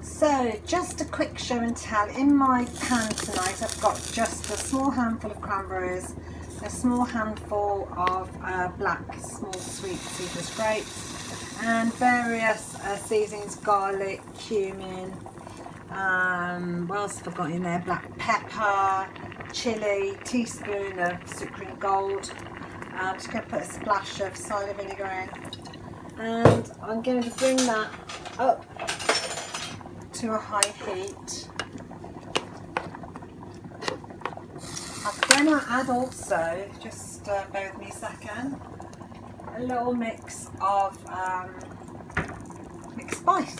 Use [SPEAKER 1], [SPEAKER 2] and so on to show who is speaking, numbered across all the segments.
[SPEAKER 1] So just a quick show and tell. In my pan tonight I've got just a small handful of cranberries, a small handful of black small sweet seedless grapes, and various seasonings: garlic, cumin, what else have I got in there? Black pepper, chilli, teaspoon of sukirn gold. I'm just going to put a splash of cider vinegar in, and I'm going to bring that up to a high heat. I'm going to add also, just bear with me a second, a little mix of mixed spice.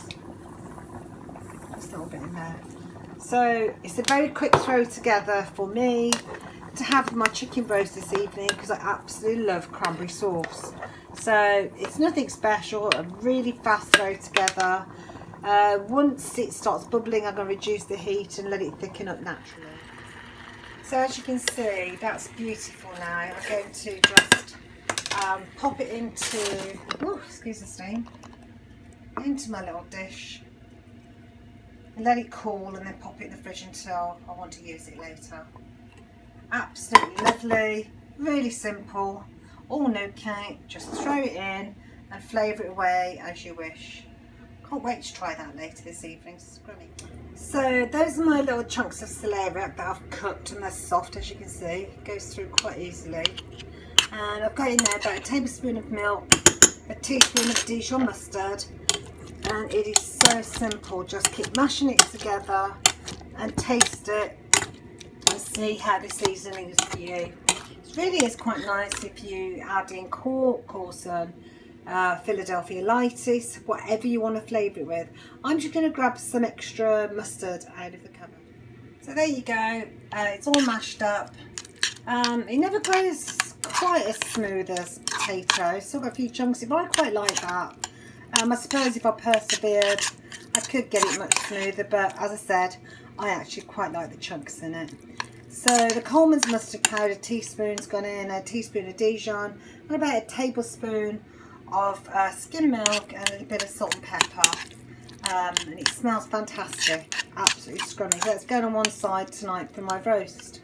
[SPEAKER 1] Just a little bit in there. So it's a very quick throw together for me to have with my chicken roast this evening, because I absolutely love cranberry sauce. So it's nothing special, a really fast throw together. Once it starts bubbling, I'm going to reduce the heat and let it thicken up naturally. So as you can see, that's beautiful now. I'm going to just pop it into, excuse the steam, into my little dish and let it cool, and then pop it in the fridge until I want to use it later. Absolutely lovely, really simple, all no-cake. Just throw it in and flavour it away as you wish. Can't wait to try that later this evening. Scrummy. So those are my little chunks of celeriac that I've cooked, and they're soft, as you can see. It goes through quite easily. And I've got in there about a tablespoon of milk, a teaspoon of Dijon mustard, and it is so simple. Just keep mashing it together and taste it and see how the seasoning is for you. It really is quite nice if you add in cork or some Philadelphia lighties, whatever you want to flavour it with. I'm just going to grab some extra mustard out of the cupboard. So there you go, it's all mashed up. It never grows quite as smooth as potato, still got a few chunks, but I quite like that. I suppose if I persevered I could get it much smoother, but as I said, I actually quite like the chunks in it. So the Coleman's mustard powder teaspoon's gone in, a teaspoon of Dijon, and about a tablespoon of skim milk, and a little bit of salt and pepper. And it smells fantastic, absolutely scrummy. That's going on one side tonight for my roast.